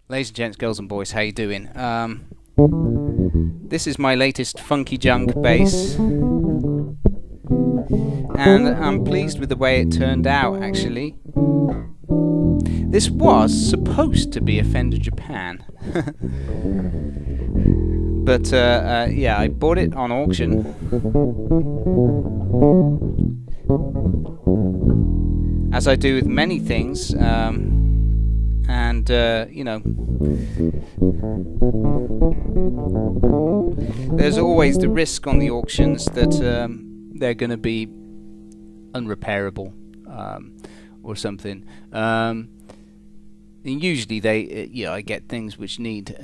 Ladies and gents, girls and boys, how you doing? This is my latest funky junk bass, and I'm pleased with the way it turned out, actually. This was supposed to be a Fender Japan, but yeah, I bought it on auction. As I do with many things, and you know, there's always the risk on the auctions that they're going to be unrepairable or something. And usually they, I get things which need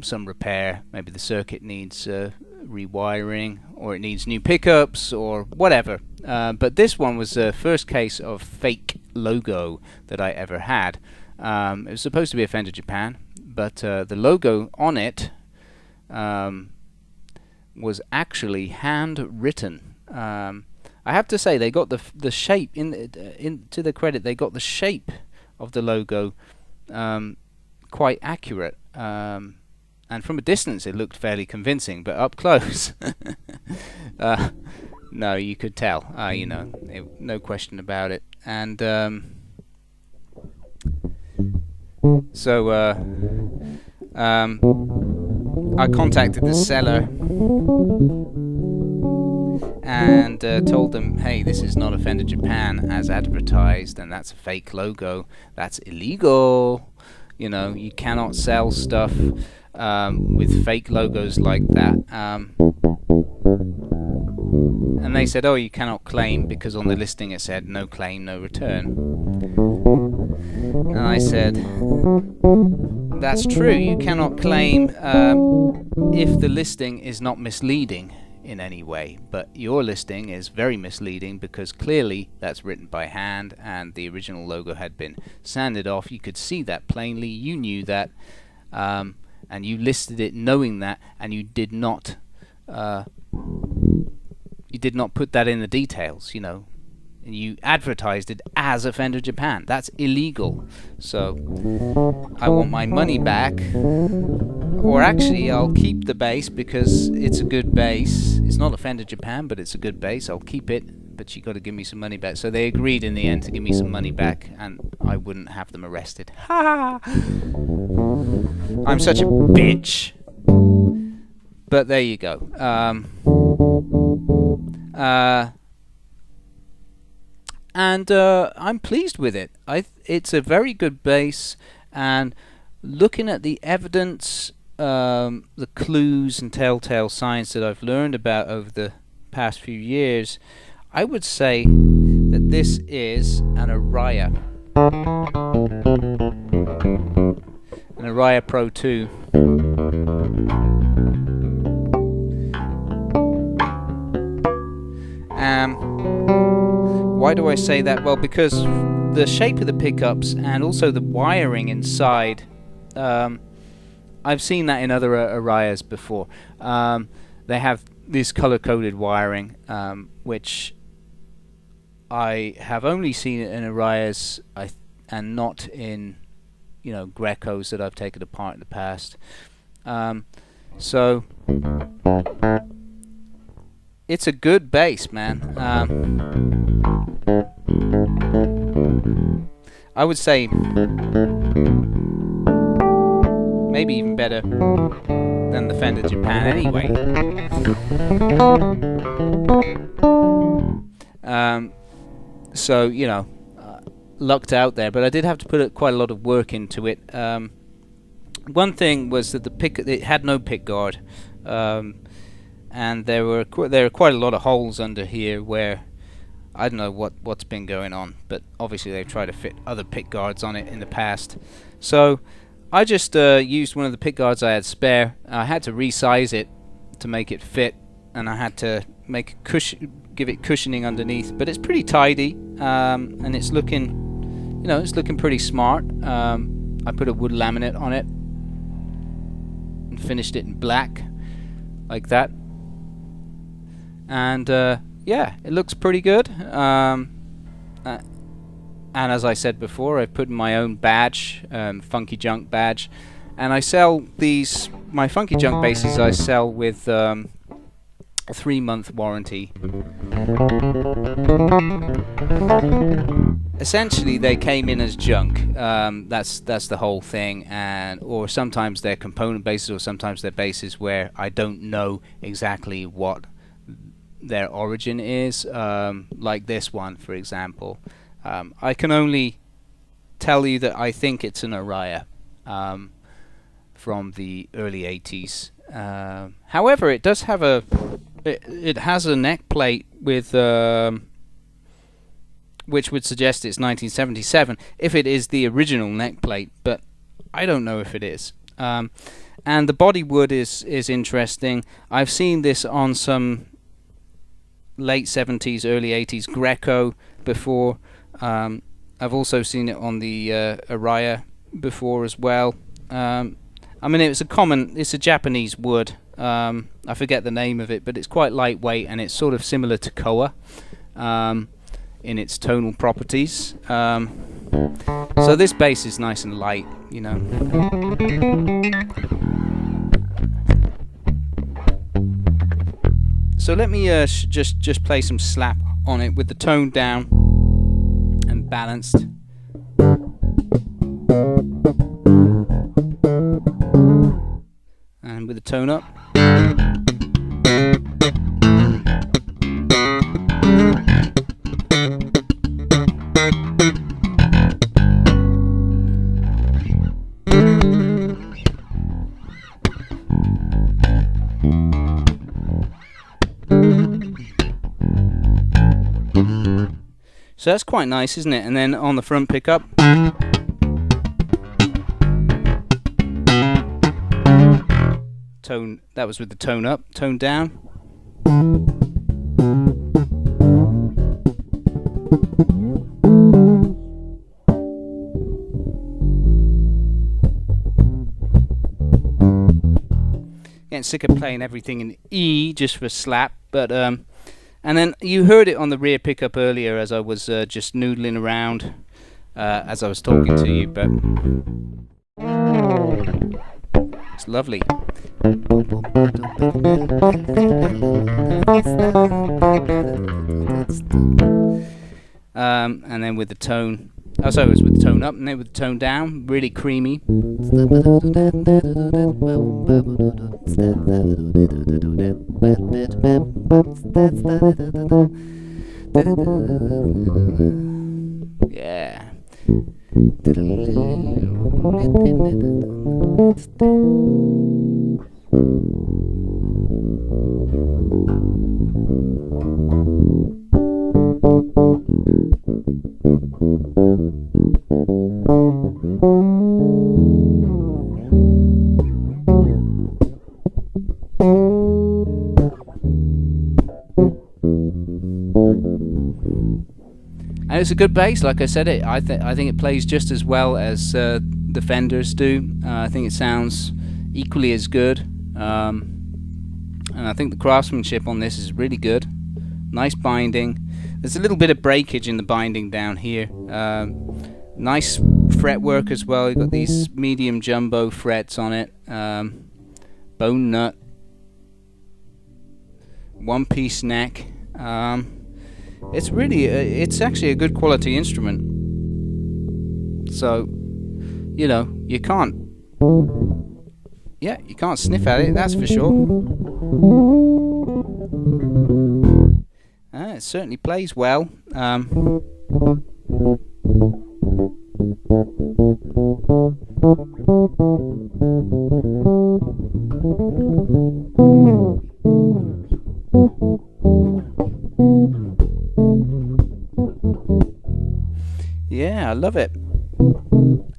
some repair. Maybe the circuit needs rewiring, or it needs new pickups, or whatever. But this one was the first case of fake logo that I ever had. It was supposed to be a Fender Japan, but the logo on it was actually handwritten. I have to say, they got the shape to the credit. They got the shape of the logo quite accurate, and from a distance it looked fairly convincing, but up close, no, you could tell. You know, no question about it. And so I contacted the seller and told them, hey, this is not a Fender Japan as advertised, and that's a fake logo. That's illegal. You know, you cannot sell stuff with fake logos like that. And they said, oh, you cannot claim, because on the listing it said no claim, no return. And I said, that's true, you cannot claim if the listing is not misleading in any way, but your listing is very misleading, because clearly that's written by hand and the original logo had been sanded off. You could see that plainly, you knew that, and you listed it knowing that, and you did not put that in the details, you know. And you advertised it as a Fender Japan. That's illegal. So I want my money back, or actually I'll keep the bass because it's a good bass. It's not a Fender Japan, but it's a good bass. I'll keep it, but you got to give me some money back. So they agreed in the end to give me some money back, and I wouldn't have them arrested. Ha! I'm such a bitch. But there you go. And I'm pleased with it. It's a very good bass, and looking at the evidence, the clues and telltale signs that I've learned about over the past few years, I would say that this is an Aria. An Aria Pro 2. Why do I say that? Well, because the shape of the pickups and also the wiring inside, I've seen that in other Arias before. They have this color-coded wiring, which I have only seen in Arias and not in, you know, Grecos that I've taken apart in the past. So it's a good bass, man. I would say maybe even better than the Fender Japan anyway. So, you know, lucked out there, but I did have to put quite a lot of work into it. One thing was that it had no pick guard, and there were quite a lot of holes under here where I don't know what's been going on, but obviously they've tried to fit other pick guards on it in the past. So I just used one of the pick guards I had spare. I had to resize it to make it fit, and I had to make give it cushioning underneath. But it's pretty tidy, and it's looking, you know, it's looking pretty smart. I put a wood laminate on it and finished it in black, like that. And yeah, it looks pretty good. and as I said before, I've put in my own badge, Funky Junk badge, and I sell these, my Funky Junk basses I sell with a 3-month warranty. Essentially they came in as junk, that's the whole thing, and or sometimes they're component basses, or sometimes they're basses where I don't know exactly what their origin is, like this one for example. I can only tell you that I think it's an Aria from the early 80s. However, it does have it has a neck plate with which would suggest it's 1977 if it is the original neck plate, but I don't know if it is. And the body wood is interesting. I've seen this on some late 70s, early 80s Greco before. I've also seen it on the Aria before as well. I mean, it's a Japanese wood. I forget the name of it, but it's quite lightweight and it's sort of similar to Koa in its tonal properties. So this bass is nice and light, you know. So let me just play some slap on it with the tone down and balanced. And with the tone up. So that's quite nice, isn't it? And then on the front pickup, tone, that was with the tone up, tone down. Getting sick of playing everything in E just for slap, but and then you heard it on the rear pickup earlier as I was just noodling around as I was talking to you, but it's lovely. And then with the tone, oh sorry, it was with the tone up, and then with the tone down, really creamy. Yeah. And it's a good bass, like I said. I think it plays just as well as the Fenders do. I think it sounds equally as good, and I think the craftsmanship on this is really good. Nice binding. There's a little bit of breakage in the binding down here. Nice fretwork as well. You've got these medium jumbo frets on it. Bone nut. One-piece neck. It's really, it's actually a good quality instrument. So, you know, you can't sniff at it, that's for sure. It certainly plays well. Yeah, I love it.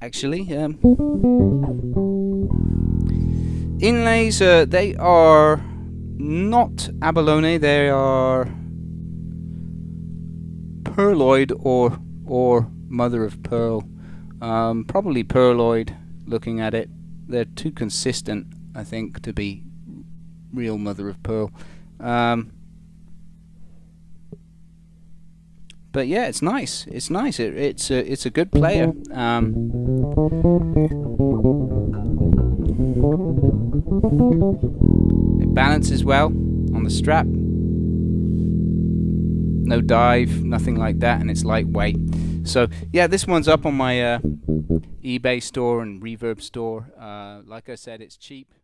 Actually, inlays, they are not abalone, they are pearloid or mother of pearl. Probably pearloid, looking at it. They're too consistent, I think, to be real mother of pearl. But yeah, it's nice. It's nice. It's a good player. It balances well on the strap. No dive, nothing like that, and it's lightweight. So yeah, this one's up on my eBay store and Reverb store. Like I said, it's cheap.